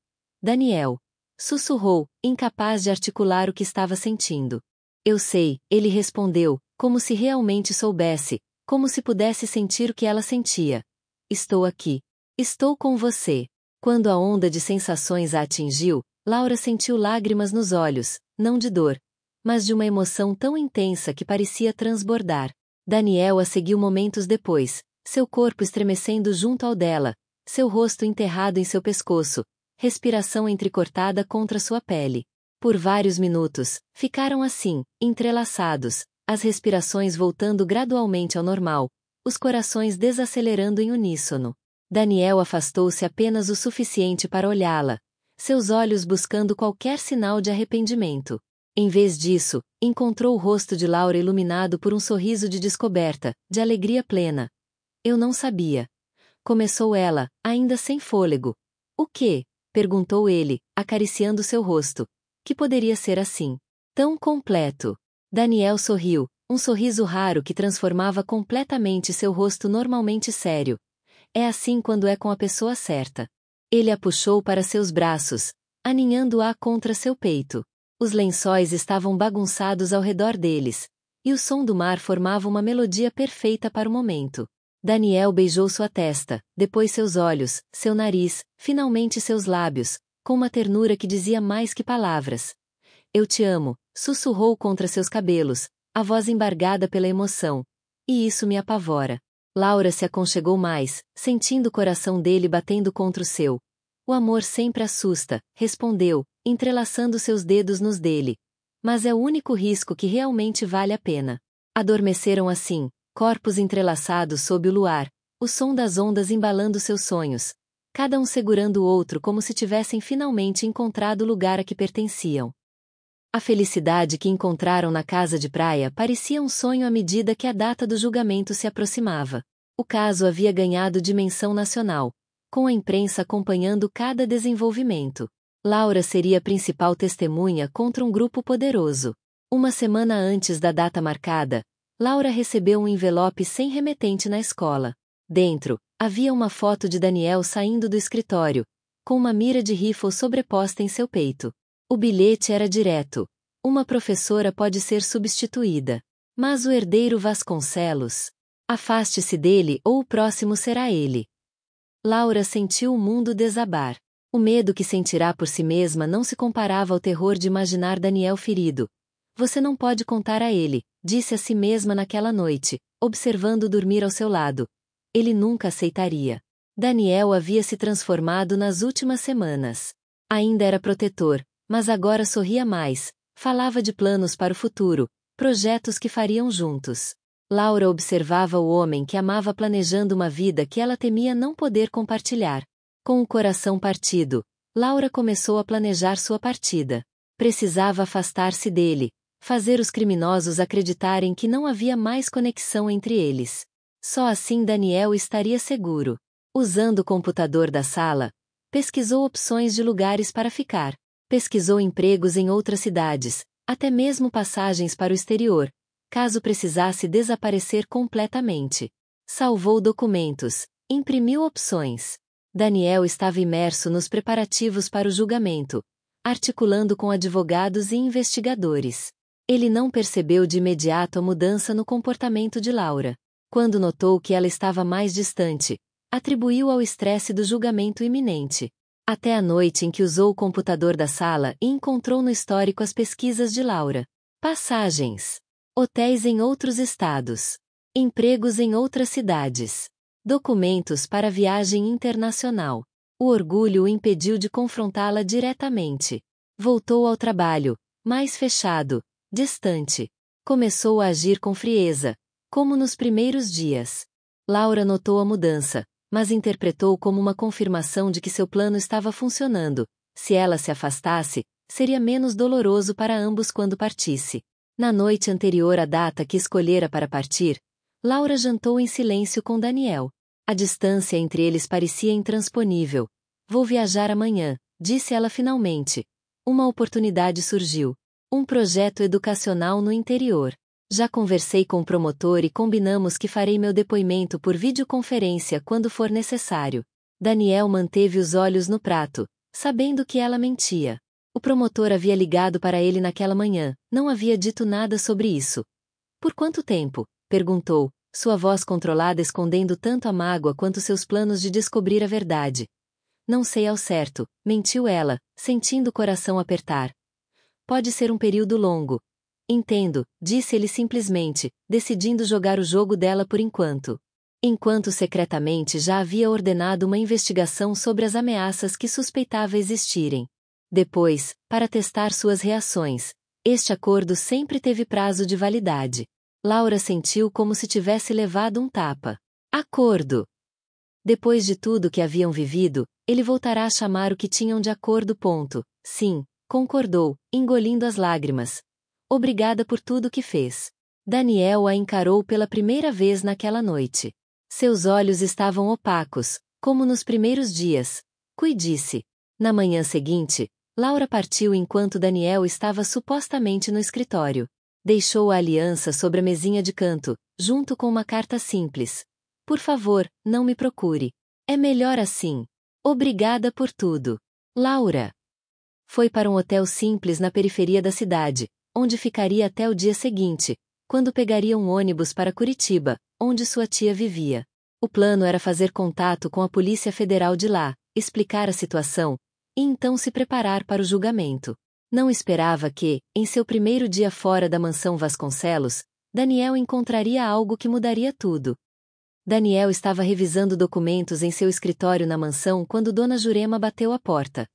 Daniel, sussurrou, incapaz de articular o que estava sentindo. Eu sei, ele respondeu, como se realmente soubesse, como se pudesse sentir o que ela sentia. Estou aqui. Estou com você. Quando a onda de sensações a atingiu, Laura sentiu lágrimas nos olhos, não de dor, mas de uma emoção tão intensa que parecia transbordar. Daniel a seguiu momentos depois, seu corpo estremecendo junto ao dela, seu rosto enterrado em seu pescoço, respiração entrecortada contra sua pele. Por vários minutos, ficaram assim, entrelaçados, as respirações voltando gradualmente ao normal, os corações desacelerando em uníssono. Daniel afastou-se apenas o suficiente para olhá-la, seus olhos buscando qualquer sinal de arrependimento. Em vez disso, encontrou o rosto de Laura iluminado por um sorriso de descoberta, de alegria plena. Eu não sabia. Começou ela, ainda sem fôlego. O quê? Perguntou ele, acariciando seu rosto. Que poderia ser assim? Tão completo. Daniel sorriu, um sorriso raro que transformava completamente seu rosto normalmente sério. É assim quando é com a pessoa certa. Ele a puxou para seus braços, aninhando-a contra seu peito. Os lençóis estavam bagunçados ao redor deles, e o som do mar formava uma melodia perfeita para o momento. Daniel beijou sua testa, depois seus olhos, seu nariz, finalmente seus lábios, com uma ternura que dizia mais que palavras. Eu te amo, sussurrou contra seus cabelos, a voz embargada pela emoção. E isso me apavora. Laura se aconchegou mais, sentindo o coração dele batendo contra o seu. O amor sempre assusta, respondeu, entrelaçando seus dedos nos dele. Mas é o único risco que realmente vale a pena. Adormeceram assim, corpos entrelaçados sob o luar, o som das ondas embalando seus sonhos, cada um segurando o outro como se tivessem finalmente encontrado o lugar a que pertenciam. A felicidade que encontraram na casa de praia parecia um sonho à medida que a data do julgamento se aproximava. O caso havia ganhado dimensão nacional, com a imprensa acompanhando cada desenvolvimento. Laura seria a principal testemunha contra um grupo poderoso. Uma semana antes da data marcada, Laura recebeu um envelope sem remetente na escola. Dentro, havia uma foto de Daniel saindo do escritório, com uma mira de rifle sobreposta em seu peito. O bilhete era direto. Uma professora pode ser substituída. Mas o herdeiro Vasconcelos. Afaste-se dele ou o próximo será ele. Laura sentiu o mundo desabar. O medo que sentirá por si mesma não se comparava ao terror de imaginar Daniel ferido. Você não pode contar a ele, disse a si mesma naquela noite, observando dormir ao seu lado. Ele nunca aceitaria. Daniel havia se transformado nas últimas semanas. Ainda era protetor, mas agora sorria mais, falava de planos para o futuro, projetos que fariam juntos. Laura observava o homem que amava planejando uma vida que ela temia não poder compartilhar. Com o coração partido, Laura começou a planejar sua partida. Precisava afastar-se dele, fazer os criminosos acreditarem que não havia mais conexão entre eles. Só assim Daniel estaria seguro. Usando o computador da sala, pesquisou opções de lugares para ficar. Pesquisou empregos em outras cidades, até mesmo passagens para o exterior, caso precisasse desaparecer completamente. Salvou documentos, imprimiu opções. Daniel estava imerso nos preparativos para o julgamento, articulando com advogados e investigadores. Ele não percebeu de imediato a mudança no comportamento de Laura. Quando notou que ela estava mais distante, atribuiu ao estresse do julgamento iminente. Até a noite em que usou o computador da sala e encontrou no histórico as pesquisas de Laura. Passagens. Hotéis em outros estados. Empregos em outras cidades. Documentos para viagem internacional. O orgulho o impediu de confrontá-la diretamente. Voltou ao trabalho, mais fechado, distante. Começou a agir com frieza, como nos primeiros dias. Laura notou a mudança, mas interpretou como uma confirmação de que seu plano estava funcionando. Se ela se afastasse, seria menos doloroso para ambos quando partisse. Na noite anterior à data que escolhera para partir, Laura jantou em silêncio com Daniel. A distância entre eles parecia intransponível. Vou viajar amanhã, disse ela finalmente. Uma oportunidade surgiu. Um projeto educacional no interior. Já conversei com o promotor e combinamos que farei meu depoimento por videoconferência quando for necessário. Daniel manteve os olhos no prato, sabendo que ela mentia. O promotor havia ligado para ele naquela manhã, não havia dito nada sobre isso. Por quanto tempo? Perguntou, sua voz controlada escondendo tanto a mágoa quanto seus planos de descobrir a verdade. Não sei ao certo, mentiu ela, sentindo o coração apertar. Pode ser um período longo. Entendo, disse ele simplesmente, decidindo jogar o jogo dela por enquanto. Enquanto secretamente já havia ordenado uma investigação sobre as ameaças que suspeitava existirem. Depois, para testar suas reações, este acordo sempre teve prazo de validade. Laura sentiu como se tivesse levado um tapa. Acordo! Depois de tudo que haviam vivido, ele voltará a chamar o que tinham de acordo. Sim, concordou, engolindo as lágrimas. Obrigada por tudo que fez. Daniel a encarou pela primeira vez naquela noite. Seus olhos estavam opacos, como nos primeiros dias. Cuide-se. Na manhã seguinte, Laura partiu enquanto Daniel estava supostamente no escritório. Deixou a aliança sobre a mesinha de canto, junto com uma carta simples. Por favor, não me procure. É melhor assim. Obrigada por tudo. Laura. Foi para um hotel simples na periferia da cidade, onde ficaria até o dia seguinte, quando pegaria um ônibus para Curitiba, onde sua tia vivia. O plano era fazer contato com a Polícia Federal de lá, explicar a situação, e então se preparar para o julgamento. Não esperava que, em seu primeiro dia fora da mansão Vasconcelos, Daniel encontraria algo que mudaria tudo. Daniel estava revisando documentos em seu escritório na mansão quando Dona Jurema bateu à porta.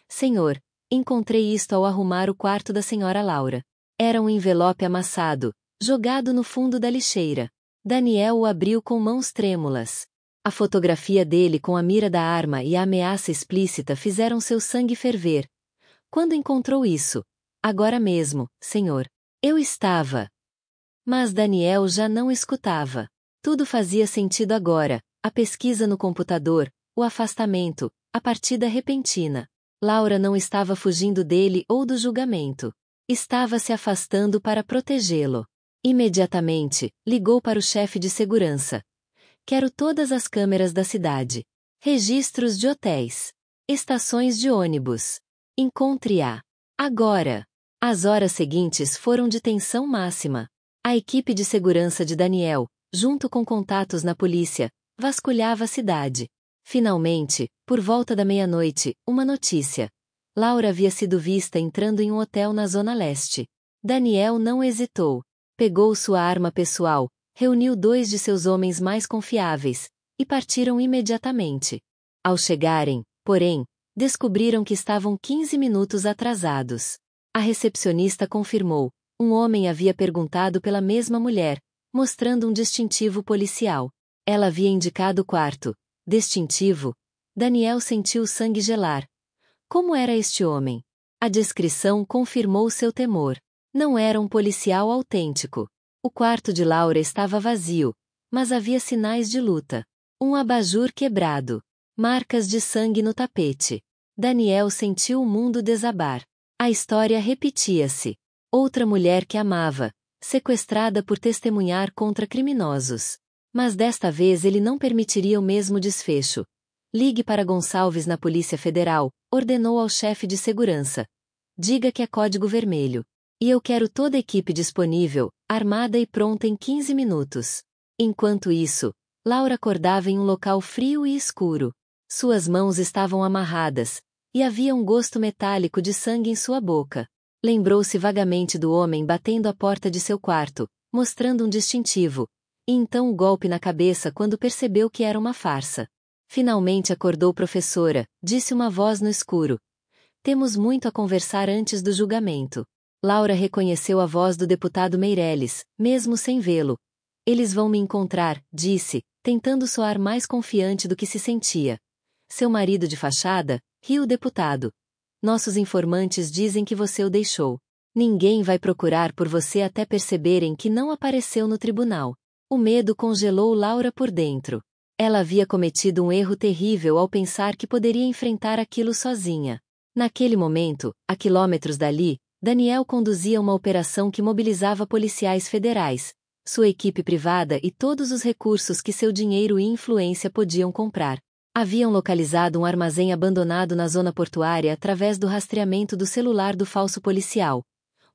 Senhor, encontrei isto ao arrumar o quarto da senhora Laura. Era um envelope amassado, jogado no fundo da lixeira. Daniel o abriu com mãos trêmulas. A fotografia dele com a mira da arma e a ameaça explícita fizeram seu sangue ferver. Quando encontrou isso? Agora mesmo, senhor. Eu estava. Mas Daniel já não escutava. Tudo fazia sentido agora, a pesquisa no computador, o afastamento, a partida repentina. Laura não estava fugindo dele ou do julgamento. Estava se afastando para protegê-lo. Imediatamente, ligou para o chefe de segurança. Quero todas as câmeras da cidade. Registros de hotéis. Estações de ônibus. Encontre-a. Agora. As horas seguintes foram de tensão máxima. A equipe de segurança de Daniel, junto com contatos na polícia, vasculhava a cidade. Finalmente, por volta da meia-noite, uma notícia. Laura havia sido vista entrando em um hotel na Zona Leste. Daniel não hesitou. Pegou sua arma pessoal, reuniu 2 de seus homens mais confiáveis, e partiram imediatamente. Ao chegarem, porém, descobriram que estavam 15 minutos atrasados. A recepcionista confirmou. Um homem havia perguntado pela mesma mulher, mostrando um distintivo policial. Ela havia indicado o quarto. Distintivo? Daniel sentiu o sangue gelar. Como era este homem? A descrição confirmou seu temor. Não era um policial autêntico. O quarto de Laura estava vazio, mas havia sinais de luta. Um abajur quebrado. Marcas de sangue no tapete. Daniel sentiu o mundo desabar. A história repetia-se. Outra mulher que amava, sequestrada por testemunhar contra criminosos. Mas desta vez ele não permitiria o mesmo desfecho. Ligue para Gonçalves na Polícia Federal, ordenou ao chefe de segurança. Diga que é código vermelho. E eu quero toda a equipe disponível, armada e pronta em 15 minutos. Enquanto isso, Laura acordava em um local frio e escuro. Suas mãos estavam amarradas, e havia um gosto metálico de sangue em sua boca. Lembrou-se vagamente do homem batendo a porta de seu quarto, mostrando um distintivo, e então o golpe na cabeça quando percebeu que era uma farsa. Finalmente acordou professora, disse uma voz no escuro. Temos muito a conversar antes do julgamento. Laura reconheceu a voz do deputado Meireles, mesmo sem vê-lo. Eles vão me encontrar, disse, tentando soar mais confiante do que se sentia. Seu marido de fachada? Riu o deputado. Nossos informantes dizem que você o deixou. Ninguém vai procurar por você até perceberem que não apareceu no tribunal. O medo congelou Laura por dentro. Ela havia cometido um erro terrível ao pensar que poderia enfrentar aquilo sozinha. Naquele momento, a quilômetros dali, Daniel conduzia uma operação que mobilizava policiais federais, sua equipe privada e todos os recursos que seu dinheiro e influência podiam comprar. Haviam localizado um armazém abandonado na zona portuária através do rastreamento do celular do falso policial.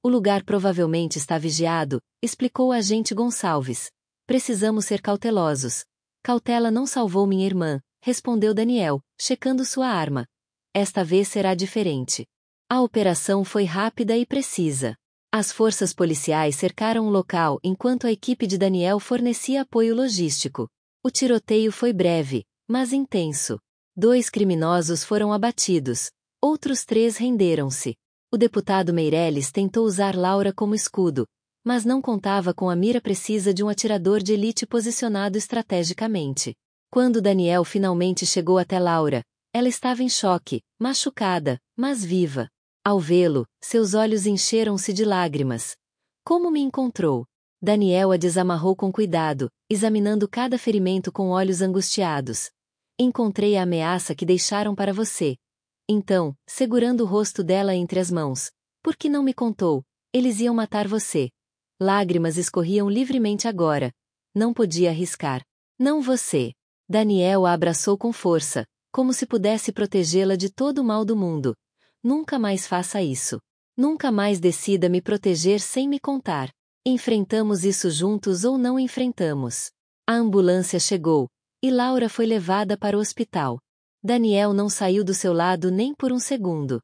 O lugar provavelmente está vigiado, explicou o agente Gonçalves. Precisamos ser cautelosos. Cautela não salvou minha irmã, respondeu Daniel, checando sua arma. Esta vez será diferente. A operação foi rápida e precisa. As forças policiais cercaram o local enquanto a equipe de Daniel fornecia apoio logístico. O tiroteio foi breve, mas intenso. 2 criminosos foram abatidos. Outros 3 renderam-se. O deputado Meirelles tentou usar Laura como escudo, mas não contava com a mira precisa de um atirador de elite posicionado estrategicamente. Quando Daniel finalmente chegou até Laura, ela estava em choque, machucada, mas viva. Ao vê-lo, seus olhos encheram-se de lágrimas. Como me encontrou? Daniel a desamarrou com cuidado, examinando cada ferimento com olhos angustiados. Encontrei a ameaça que deixaram para você. Então, segurando o rosto dela entre as mãos. Por que não me contou? Eles iam matar você. Lágrimas escorriam livremente agora. Não podia arriscar. Não você. Daniel a abraçou com força, como se pudesse protegê-la de todo o mal do mundo. Nunca mais faça isso. Nunca mais decida me proteger sem me contar. Enfrentamos isso juntos ou não enfrentamos. A ambulância chegou, e Laura foi levada para o hospital. Daniel não saiu do seu lado nem por um segundo.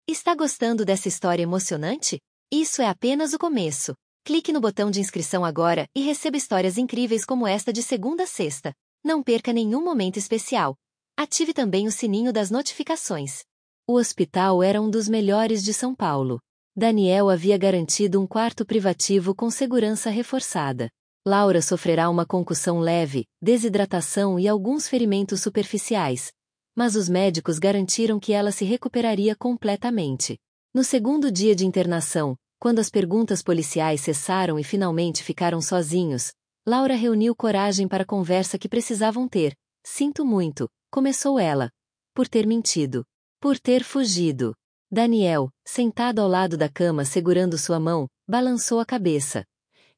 Está gostando dessa história emocionante? Isso é apenas o começo. Clique no botão de inscrição agora e receba histórias incríveis como esta de segunda a sexta. Não perca nenhum momento especial. Ative também o sininho das notificações. O hospital era um dos melhores de São Paulo. Daniel havia garantido um quarto privativo com segurança reforçada. Laura sofrerá uma concussão leve, desidratação e alguns ferimentos superficiais, mas os médicos garantiram que ela se recuperaria completamente. No segundo dia de internação, quando as perguntas policiais cessaram e finalmente ficaram sozinhos, Laura reuniu coragem para a conversa que precisavam ter. Sinto muito, começou ela. Por ter mentido. Por ter fugido. Daniel, sentado ao lado da cama segurando sua mão, balançou a cabeça.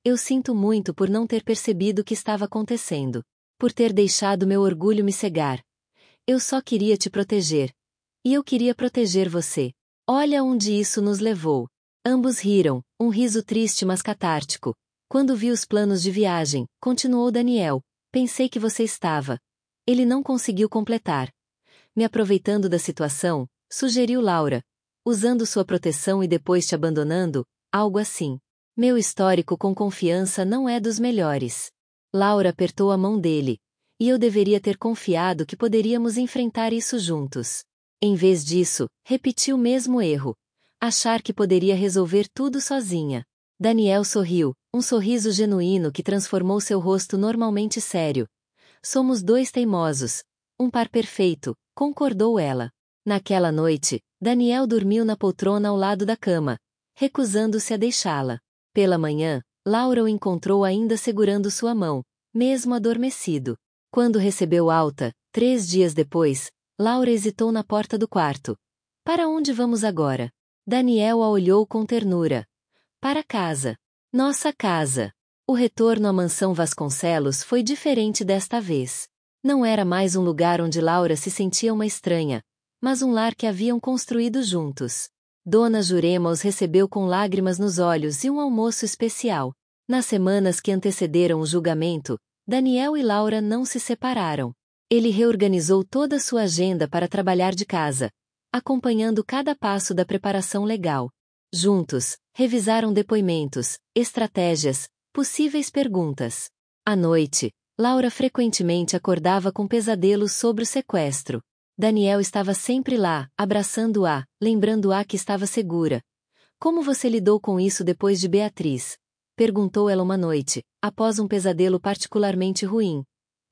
Eu sinto muito por não ter percebido o que estava acontecendo. Por ter deixado meu orgulho me cegar. Eu só queria te proteger. E eu queria proteger você. Olha onde isso nos levou. Ambos riram, um riso triste mas catártico. Quando vi os planos de viagem, continuou Daniel, pensei que você estava. Ele não conseguiu completar. Me aproveitando da situação, sugeriu Laura. Usando sua proteção e depois te abandonando, algo assim. Meu histórico com confiança não é dos melhores. Laura apertou a mão dele. E eu deveria ter confiado que poderíamos enfrentar isso juntos. Em vez disso, repeti o mesmo erro. Achar que poderia resolver tudo sozinha. Daniel sorriu, um sorriso genuíno que transformou seu rosto normalmente sério. Somos 2 teimosos. Um par perfeito, concordou ela. Naquela noite, Daniel dormiu na poltrona ao lado da cama, recusando-se a deixá-la. Pela manhã, Laura o encontrou ainda segurando sua mão, mesmo adormecido. Quando recebeu alta, 3 dias depois, Laura hesitou na porta do quarto. Para onde vamos agora? Daniel a olhou com ternura. Para casa. Nossa casa. O retorno à mansão Vasconcelos foi diferente desta vez. Não era mais um lugar onde Laura se sentia uma estranha, mas um lar que haviam construído juntos. Dona Jurema os recebeu com lágrimas nos olhos e um almoço especial. Nas semanas que antecederam o julgamento, Daniel e Laura não se separaram. Ele reorganizou toda a sua agenda para trabalhar de casa, acompanhando cada passo da preparação legal. Juntos, revisaram depoimentos, estratégias, possíveis perguntas. À noite, Laura frequentemente acordava com pesadelos sobre o sequestro. Daniel estava sempre lá, abraçando-a, lembrando-a que estava segura. Como você lidou com isso depois de Beatriz? Perguntou ela uma noite, após um pesadelo particularmente ruim.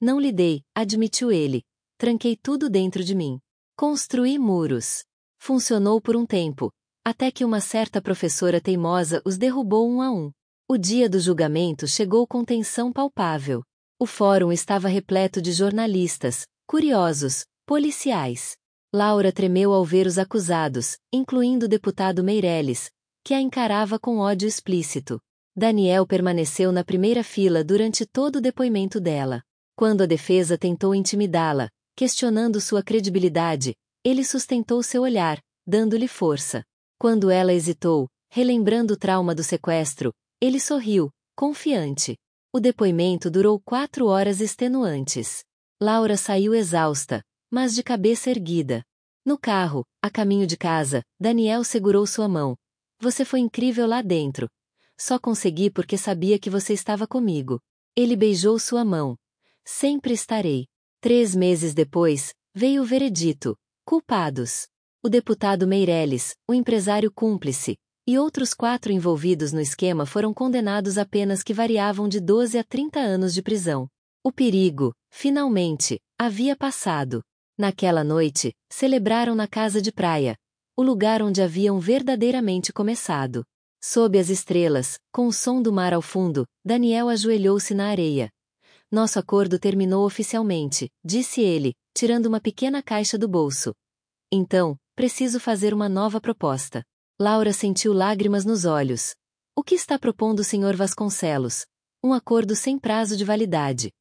Não lidei, admitiu ele. Tranquei tudo dentro de mim. Construí muros. Funcionou por um tempo, até que uma certa professora teimosa os derrubou um a um. O dia do julgamento chegou com tensão palpável. O fórum estava repleto de jornalistas, curiosos, policiais. Laura tremeu ao ver os acusados, incluindo o deputado Meirelles, que a encarava com ódio explícito. Daniel permaneceu na primeira fila durante todo o depoimento dela. Quando a defesa tentou intimidá-la, questionando sua credibilidade, ele sustentou seu olhar, dando-lhe força. Quando ela hesitou, relembrando o trauma do sequestro, ele sorriu, confiante. O depoimento durou 4 horas extenuantes. Laura saiu exausta, mas de cabeça erguida. No carro, a caminho de casa, Daniel segurou sua mão. Você foi incrível lá dentro. Só consegui porque sabia que você estava comigo. Ele beijou sua mão. Sempre estarei. 3 meses depois, veio o veredito. Culpados. O deputado Meirelles, o empresário cúmplice, e outros 4 envolvidos no esquema foram condenados a penas que variavam de 12 a 30 anos de prisão. O perigo, finalmente, havia passado. Naquela noite, celebraram na casa de praia, o lugar onde haviam verdadeiramente começado. Sob as estrelas, com o som do mar ao fundo, Daniel ajoelhou-se na areia. Nosso acordo terminou oficialmente, disse ele, tirando uma pequena caixa do bolso. Então, preciso fazer uma nova proposta. Laura sentiu lágrimas nos olhos. O que está propondo o Sr. Vasconcelos? Um acordo sem prazo de validade.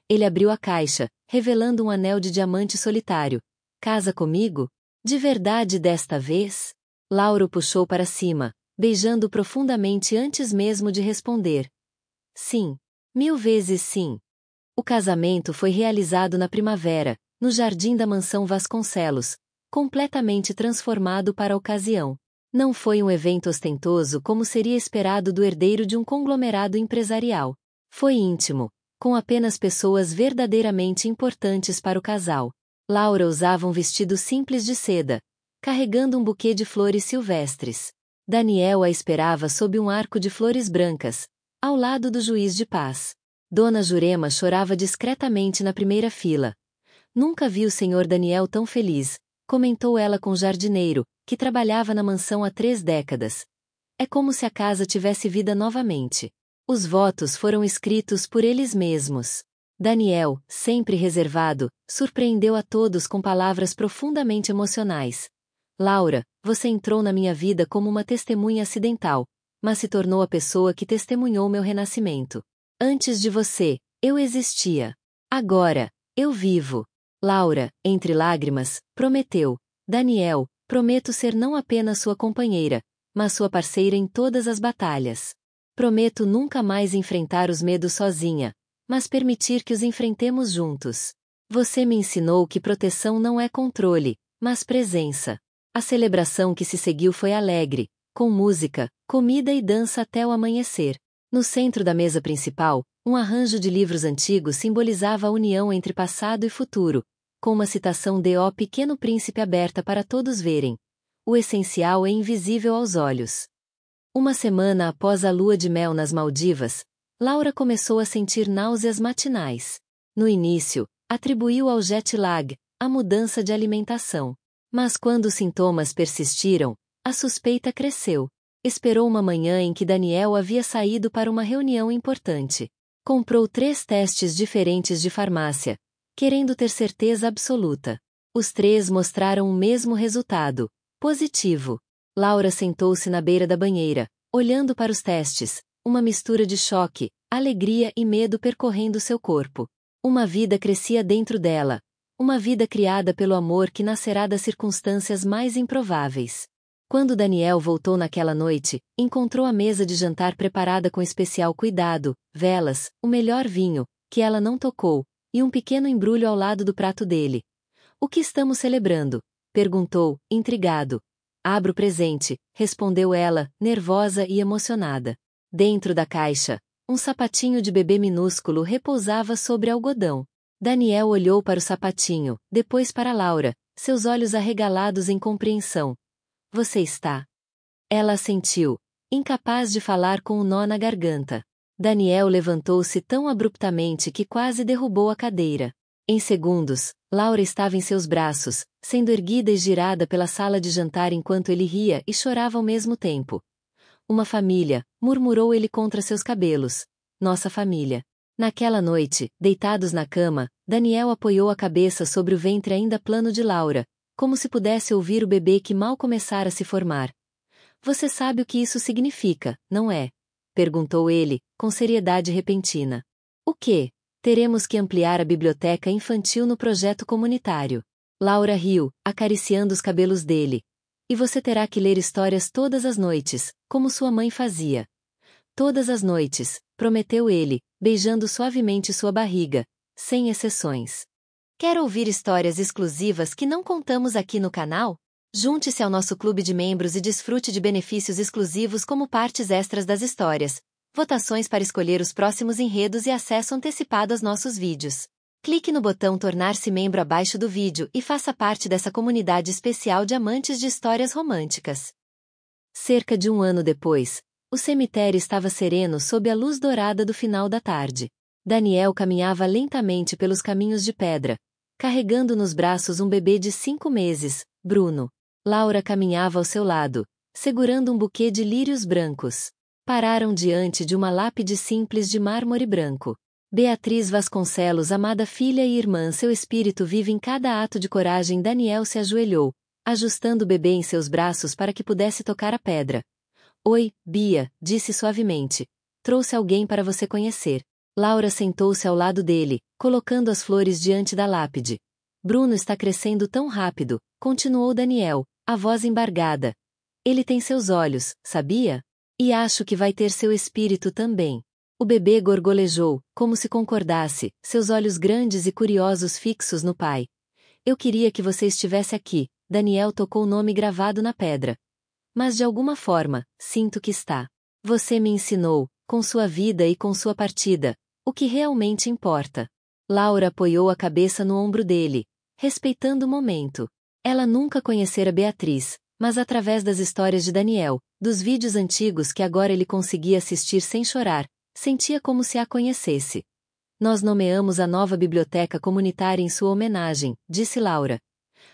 Ele abriu a caixa, revelando um anel de diamante solitário. Casa comigo? De verdade desta vez? Laura o puxou para cima, beijando profundamente antes mesmo de responder. Sim. 1000 vezes sim. O casamento foi realizado na primavera, no jardim da mansão Vasconcelos, completamente transformado para a ocasião. Não foi um evento ostentoso como seria esperado do herdeiro de um conglomerado empresarial. Foi íntimo, com apenas pessoas verdadeiramente importantes para o casal. Laura usava um vestido simples de seda, carregando um buquê de flores silvestres. Daniel a esperava sob um arco de flores brancas, ao lado do juiz de paz. Dona Jurema chorava discretamente na primeira fila. Nunca vi o senhor Daniel tão feliz, comentou ela com o jardineiro, que trabalhava na mansão há 3 décadas. É como se a casa tivesse vida novamente. Os votos foram escritos por eles mesmos. Daniel, sempre reservado, surpreendeu a todos com palavras profundamente emocionais. Laura, você entrou na minha vida como uma testemunha acidental, mas se tornou a pessoa que testemunhou meu renascimento. Antes de você, eu existia. Agora, eu vivo. Laura, entre lágrimas, prometeu. Daniel, prometo ser não apenas sua companheira, mas sua parceira em todas as batalhas. Prometo nunca mais enfrentar os medos sozinha, mas permitir que os enfrentemos juntos. Você me ensinou que proteção não é controle, mas presença. A celebração que se seguiu foi alegre, com música, comida e dança até o amanhecer. No centro da mesa principal, um arranjo de livros antigos simbolizava a união entre passado e futuro, com uma citação de O Pequeno Príncipe aberta para todos verem. O essencial é invisível aos olhos. Uma semana após a lua de mel nas Maldivas, Laura começou a sentir náuseas matinais. No início, atribuiu ao jet lag, a mudança de alimentação. Mas quando os sintomas persistiram, a suspeita cresceu. Esperou uma manhã em que Daniel havia saído para uma reunião importante. Comprou 3 testes diferentes de farmácia, querendo ter certeza absoluta. Os 3 mostraram o mesmo resultado: positivo. Laura sentou-se na beira da banheira, olhando para os testes, uma mistura de choque, alegria e medo percorrendo seu corpo. Uma vida crescia dentro dela, uma vida criada pelo amor que nascerá das circunstâncias mais improváveis. Quando Daniel voltou naquela noite, encontrou a mesa de jantar preparada com especial cuidado, velas, o melhor vinho, que ela não tocou, e um pequeno embrulho ao lado do prato dele. O que estamos celebrando? Perguntou, intrigado. Abra o presente, respondeu ela, nervosa e emocionada. Dentro da caixa, um sapatinho de bebê minúsculo repousava sobre algodão. Daniel olhou para o sapatinho, depois para Laura, seus olhos arregalados em compreensão. Você está? Ela assentiu, incapaz de falar com um nó na garganta. Daniel levantou-se tão abruptamente que quase derrubou a cadeira. Em segundos, Laura estava em seus braços, sendo erguida e girada pela sala de jantar enquanto ele ria e chorava ao mesmo tempo. Uma família, murmurou ele contra seus cabelos. Nossa família. Naquela noite, deitados na cama, Daniel apoiou a cabeça sobre o ventre ainda plano de Laura, como se pudesse ouvir o bebê que mal começara a se formar. Você sabe o que isso significa, não é? Perguntou ele, com seriedade repentina. O quê? Teremos que ampliar a biblioteca infantil no projeto comunitário. Laura riu, acariciando os cabelos dele. E você terá que ler histórias todas as noites, como sua mãe fazia. Todas as noites, prometeu ele, beijando suavemente sua barriga, sem exceções. Quer ouvir histórias exclusivas que não contamos aqui no canal? Junte-se ao nosso clube de membros e desfrute de benefícios exclusivos como partes extras das histórias, votações para escolher os próximos enredos e acesso antecipado aos nossos vídeos. Clique no botão tornar-se membro abaixo do vídeo e faça parte dessa comunidade especial de amantes de histórias românticas. Cerca de um ano depois, o cemitério estava sereno sob a luz dourada do final da tarde. Daniel caminhava lentamente pelos caminhos de pedra, carregando nos braços um bebê de 5 meses, Bruno. Laura caminhava ao seu lado, segurando um buquê de lírios brancos. Pararam diante de uma lápide simples de mármore branco. Beatriz Vasconcelos, amada filha e irmã, seu espírito vive em cada ato de coragem. Daniel se ajoelhou, ajustando o bebê em seus braços para que pudesse tocar a pedra. Oi, Bia, disse suavemente. Trouxe alguém para você conhecer. Laura sentou-se ao lado dele, colocando as flores diante da lápide. Bruno está crescendo tão rápido, continuou Daniel, a voz embargada. Ele tem seus olhos, sabia? E acho que vai ter seu espírito também. O bebê gorgolejou, como se concordasse, seus olhos grandes e curiosos fixos no pai. Eu queria que você estivesse aqui, Daniel tocou o nome gravado na pedra. Mas de alguma forma, sinto que está. Você me ensinou, com sua vida e com sua partida, o que realmente importa. Laura apoiou a cabeça no ombro dele, respeitando o momento. Ela nunca conhecera Beatriz, mas através das histórias de Daniel, dos vídeos antigos que agora ele conseguia assistir sem chorar, sentia como se a conhecesse. Nós nomeamos a nova biblioteca comunitária em sua homenagem, disse Laura.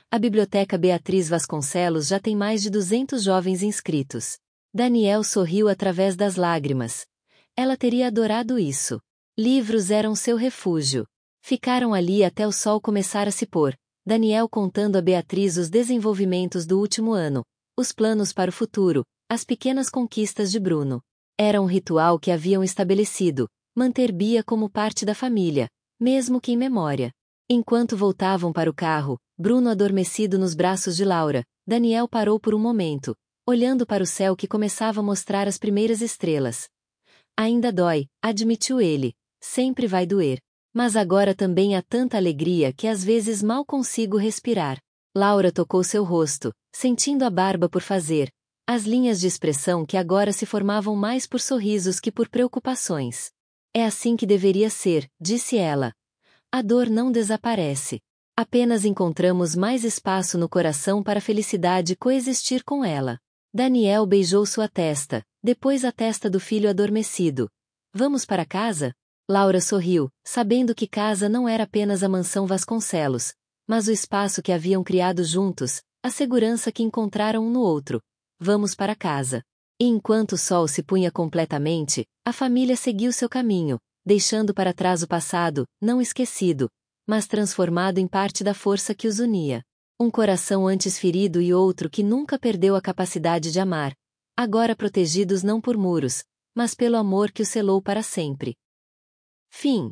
A Biblioteca Beatriz Vasconcelos já tem mais de 200 jovens inscritos. Daniel sorriu através das lágrimas. Ela teria adorado isso. Livros eram seu refúgio. Ficaram ali até o sol começar a se pôr, Daniel contando a Beatriz os desenvolvimentos do último ano, os planos para o futuro, as pequenas conquistas de Bruno. Era um ritual que haviam estabelecido, manter Bia como parte da família, mesmo que em memória. Enquanto voltavam para o carro, Bruno adormecido nos braços de Laura, Daniel parou por um momento, olhando para o céu que começava a mostrar as primeiras estrelas. Ainda dói, admitiu ele. Sempre vai doer. Mas agora também há tanta alegria que às vezes mal consigo respirar. Laura tocou seu rosto, sentindo a barba por fazer, as linhas de expressão que agora se formavam mais por sorrisos que por preocupações. É assim que deveria ser, disse ela. A dor não desaparece. Apenas encontramos mais espaço no coração para a felicidade coexistir com ela. Daniel beijou sua testa, depois a testa do filho adormecido. Vamos para casa? Laura sorriu, sabendo que casa não era apenas a mansão Vasconcelos, mas o espaço que haviam criado juntos, a segurança que encontraram um no outro. Vamos para casa. E enquanto o sol se punha completamente, a família seguiu seu caminho, deixando para trás o passado, não esquecido, mas transformado em parte da força que os unia. Um coração antes ferido e outro que nunca perdeu a capacidade de amar, agora protegidos não por muros, mas pelo amor que o selou para sempre. Fim.